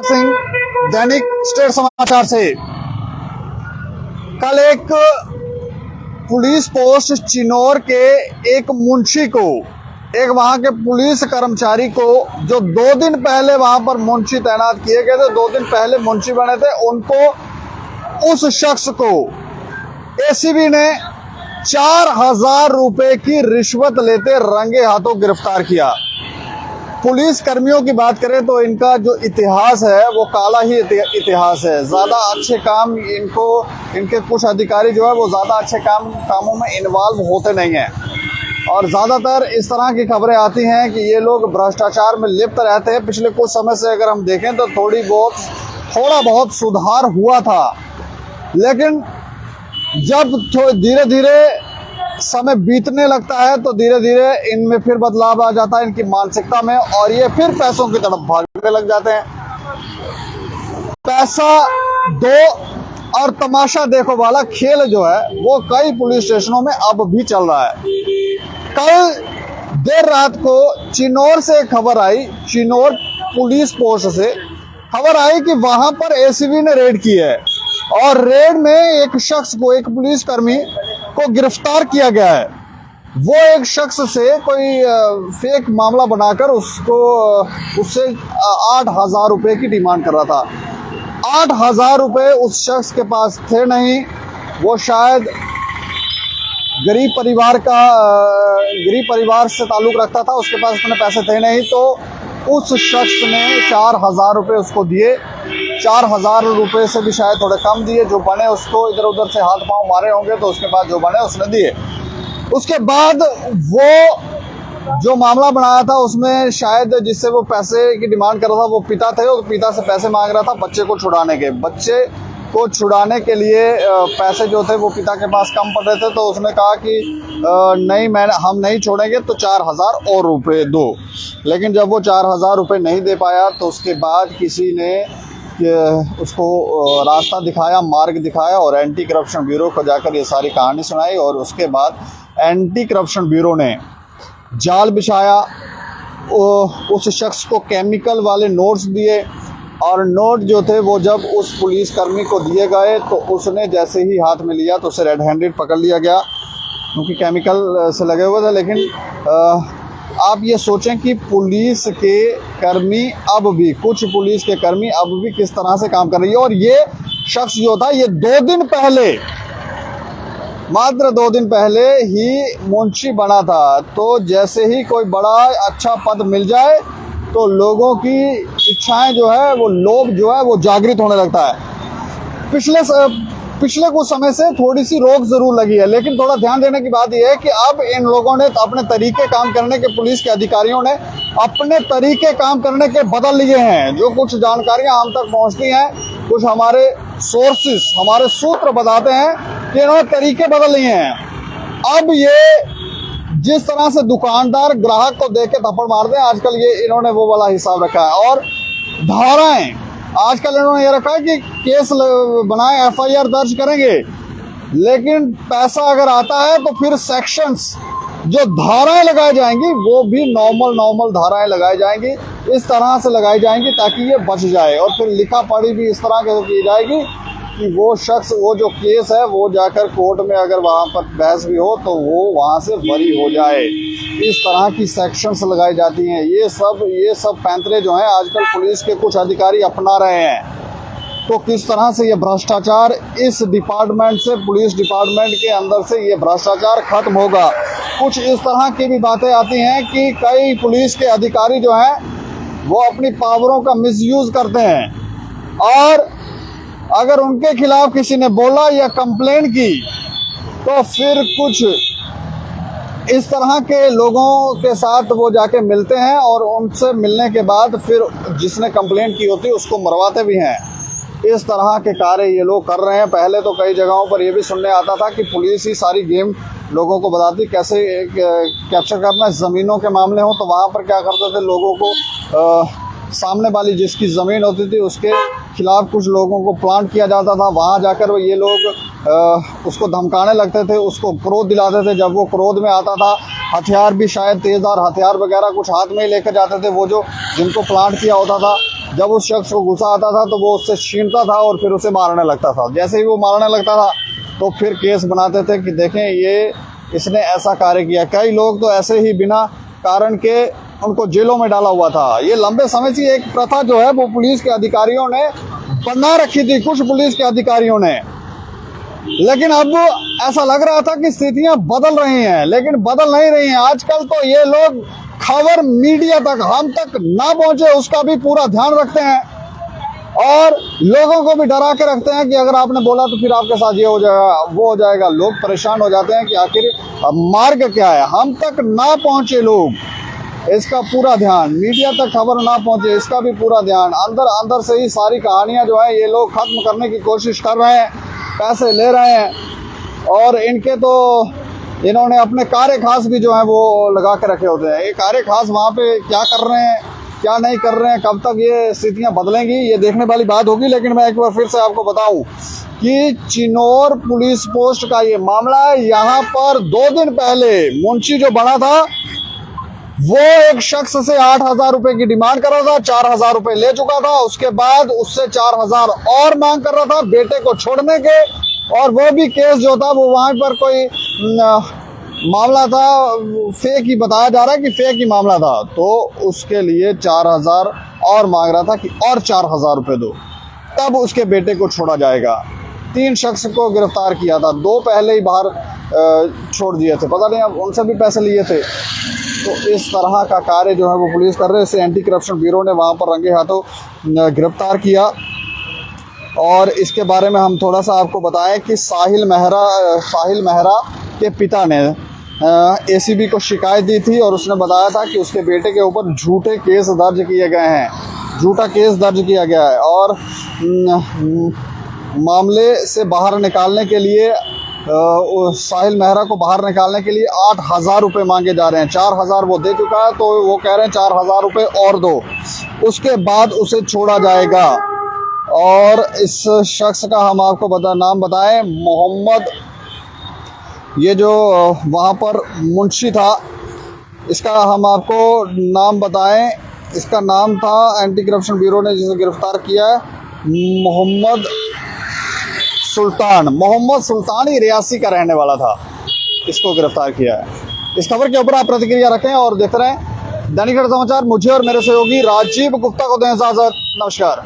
सिंह, दैनिक state समाचार से। कल एक पुलिस पोस्ट चिनौर के एक मुंशी को, एक वहां के पुलिस कर्मचारी को, जो 2 दिन पहले वहां पर मुंशी तैनात किए गए थे, 2 दिन पहले मुंशी बने थे, उनको, उस शख्स को एसीबी ने 4000 रुपए की रिश्वत लेते रंगे हाथों गिरफ्तार किया। पुलिस कर्मियों की बात करें तो इनका जो इतिहास है वो काला ही इतिहास है। ज्यादा अच्छे काम इनके कुछ अधिकारी जो है वो ज्यादा अच्छे कामों में इन्वॉल्व होते नहीं हैं, और ज्यादातर इस तरह की खबरें आती हैं कि ये लोग भ्रष्टाचार में लिप्त रहते हैं। पिछले कुछ समय से अगर हम देखें तो थोड़ा बहुत सुधार हुआ था, लेकिन जब धीरे धीरे समय बीतने लगता है तो धीरे धीरे इनमें फिर बदलाव आ जाता है, इनकी मानसिकता में, और ये फिर पैसों की तरफ भागने लग जाते हैं। पैसा दो और तमाशा देखो वाला खेल जो है वो कई पुलिस स्टेशनों में अब भी चल रहा है। कल देर रात को चिनौर से खबर आई, चिनौर पुलिस पोस्ट से खबर आई कि वहां पर एसीबी ने रेड की है, और रेड में एक शख्स को, एक पुलिसकर्मी को गिरफ्तार किया गया है। वो एक शख्स से कोई फेक मामला बनाकर उससे 8000 रुपए की डिमांड कर रहा था। 8000 रुपए उस शख्स के पास थे नहीं, वो शायद गरीब परिवार से ताल्लुक रखता था, उसके पास इतने पैसे थे नहीं, तो उस शख्स ने 4000 रुपए उसको दिए। 4000 रुपए से भी शायद थोड़े कम दिए। जो बने उसको इधर उधर से हाथ पांव मारे होंगे, तो उसके बाद जो बने उसने दिए। उसके बाद वो जो मामला बनाया था उसमें शायद जिससे वो पैसे की डिमांड कर रहा था वो पिता थे, और पिता से पैसे मांग रहा था बच्चे को छुड़ाने के लिए पैसे जो थे वो पिता के पास कम पड़ रहे थे, तो उसने कहा कि नहीं, हम नहीं छोड़ेंगे, तो 4000 और रुपए दो। लेकिन जब वो 4000 रुपए नहीं दे पाया तो उसके बाद किसी ने उसको रास्ता दिखाया, मार्ग दिखाया, और एंटी करप्शन ब्यूरो को जाकर ये सारी कहानी सुनाई। और उसके बाद एंटी करप्शन ब्यूरो ने जाल बिछाया, उस शख्स को केमिकल वाले नोट्स दिए, और नोट जो थे वो जब उस पुलिसकर्मी को दिए गए तो उसने जैसे ही हाथ में लिया तो उसे रेड हैंडेड पकड़ लिया गया, क्योंकि केमिकल से लगे हुए थे। लेकिन आप ये सोचें कि पुलिस के कर्मी अब भी, कुछ पुलिस के कर्मी अब भी किस तरह से काम कर रही है। और ये शख्स जो था ये 2 दिन पहले, मात्र 2 दिन पहले ही मुंशी बना था, तो जैसे ही कोई बड़ा अच्छा पद मिल जाए तो लोगों की इच्छाएं जो है वो, लोभ जो है वो जागृत होने लगता है। पिछले कुछ समय से थोड़ी सी रोक जरूर लगी है, लेकिन थोड़ा ध्यान देने की बात यह है कि अब इन लोगों ने अपने तरीके काम करने के, पुलिस के अधिकारियों ने अपने तरीके काम करने के बदल लिए हैं। जो कुछ जानकारियां हम तक पहुंचती हैं, कुछ हमारे सोर्सेस, हमारे सूत्र बताते हैं कि इन्होंने तरीके बदल लिए हैं। अब ये जिस तरह से दुकानदार ग्राहक को देख के थप्पड़ मारते हैं, आजकल ये इन्होंने वो वाला हिसाब रखा है। और धाराएं आजकल इन्होंने ये रखा है कि केस बनाए, एफआईआर दर्ज करेंगे, लेकिन पैसा अगर आता है तो फिर सेक्शंस, जो धाराएं लगाई जाएंगी वो भी नॉर्मल धाराएं लगाई जाएंगी, इस तरह से लगाई जाएंगी ताकि ये बच जाए। और फिर लिखा पढ़ी भी इस तरह से की जाएगी कि वो शख्स, वो जो केस है वो जाकर कोर्ट में अगर वहाँ पर बहस भी हो तो वो वहाँ से बरी हो जाए। इस तरह की सेक्शंस लगाई जाती हैं। ये सब पैंतरे जो हैं आजकल पुलिस के कुछ अधिकारी अपना रहे हैं। तो किस तरह से ये भ्रष्टाचार इस डिपार्टमेंट से, पुलिस डिपार्टमेंट के अंदर से ये भ्रष्टाचार खत्म होगा। कुछ इस तरह की भी बातें आती हैं कि कई पुलिस के अधिकारी जो हैं वो अपनी पावरों का मिसयूज करते हैं, और अगर उनके खिलाफ किसी ने बोला या कंप्लेंट की तो फिर कुछ इस तरह के लोगों के साथ वो जाके मिलते हैं, और उनसे मिलने के बाद फिर जिसने कंप्लेंट की होती है उसको मरवाते भी हैं। इस तरह के कार्य ये लोग कर रहे हैं। पहले तो कई जगहों पर ये भी सुनने आता था कि पुलिस ही सारी गेम लोगों को बताती कैसे कैप्चर करना। ज़मीनों के मामले हो तो वहाँ पर क्या करते थे, लोगों को सामने वाली जिसकी ज़मीन होती थी उसके खिलाफ कुछ लोगों को प्लांट किया जाता था। वहाँ जाकर वो ये लोग उसको धमकाने लगते थे, उसको क्रोध दिलाते थे। जब वो क्रोध में आता था, हथियार भी शायद तेज़धार हथियार वगैरह कुछ हाथ में ही लेकर जाते थे वो जो जिनको प्लांट किया होता था। जब उस शख्स को गुस्सा आता था तो वो उससे छीनता था और फिर उसे मारने लगता था। जैसे ही वो मारने लगता था तो फिर केस बनाते थे कि देखें ये इसने ऐसा कार्य किया। कई लोग तो ऐसे ही बिना कारण के उनको जेलों में डाला हुआ था। ये लंबे समय से एक प्रथा जो है वो पुलिस के अधिकारियों ने बना रखी थी, कुछ पुलिस के अधिकारियों ने। लेकिन अब ऐसा लग रहा था कि स्थितियां बदल रही हैं, लेकिन बदल नहीं रही हैं। आजकल तो ये लोग खबर मीडिया तक, हम तक ना पहुंचे उसका भी पूरा ध्यान रखते हैं और लोगों को भी डरा के रखते हैं कि अगर आपने बोला तो फिर आपके साथ ये हो जाएगा, वो हो जाएगा। लोग परेशान हो जाते हैं कि आखिर मार्ग क्या है। हम तक ना पहुंचे लोग, इसका पूरा ध्यान, मीडिया तक खबर ना पहुंचे इसका भी पूरा ध्यान। अंदर अंदर से ही सारी कहानियां जो है ये लोग खत्म करने की कोशिश कर रहे हैं, पैसे ले रहे हैं और इनके तो इन्होंने अपने कार्य खास भी जो है वो लगा के रखे होते हैं। ये कार्य खास वहाँ पे क्या कर रहे हैं, क्या नहीं कर रहे हैं, कब तक ये स्थितियां बदलेंगी ये देखने वाली बात होगी। लेकिन मैं एक बार फिर से आपको बताऊं कि चिनौर पुलिस पोस्ट का ये मामला है। यहाँ पर 2 दिन पहले मुंशी जो बना था वो एक शख्स से 8,000 रुपए की डिमांड कर रहा था, 4,000 रुपए ले चुका था। उसके बाद उससे 4,000 और मांग कर रहा था बेटे को छोड़ने के, और वो भी केस जो था वो वहां पर कोई मामला था, फेक ही बताया जा रहा है कि फेक ही मामला था। तो उसके लिए 4,000 और मांग रहा था कि और 4,000 रुपए दो तब उसके बेटे को छोड़ा जाएगा। 3 शख्स को गिरफ्तार किया था, 2 पहले ही बाहर छोड़ दिए थे, पता नहीं अब उनसे भी पैसे लिए थे। तो इस तरह का कार्य जो है वो पुलिस कर रहे हैं। इसे एंटी करप्शन ब्यूरो ने वहाँ पर रंगे हाथों गिरफ्तार किया। और इसके बारे में हम थोड़ा सा आपको बताएं कि साहिल मेहरा के पिता ने एसीबी को शिकायत दी थी और उसने बताया था कि उसके बेटे के ऊपर झूठे केस दर्ज किए गए हैं, झूठा केस दर्ज किया गया है और मामले से बाहर निकालने के लिए साहिल मेहरा को बाहर निकालने के लिए 8,000 रुपये मांगे जा रहे हैं। 4,000 वो दे चुका है, तो वो कह रहे हैं 4,000 रुपये और दो, उसके बाद उसे छोड़ा जाएगा। और इस शख्स का हम आपको नाम बताएं, मोहम्मद, ये जो वहाँ पर मुंशी था इसका हम आपको नाम बताएं, इसका नाम था, एंटी करप्शन ब्यूरो ने जिसे गिरफ्तार किया है, मोहम्मद सुल्तान ही रियासी का रहने वाला था, इसको गिरफ्तार किया है। इस खबर के ऊपर आप प्रतिक्रिया रखें और देखते रहें दैनिक समाचार। मुझे और मेरे सहयोगी राजीव गुप्ता को दें इजाजत। नमस्कार।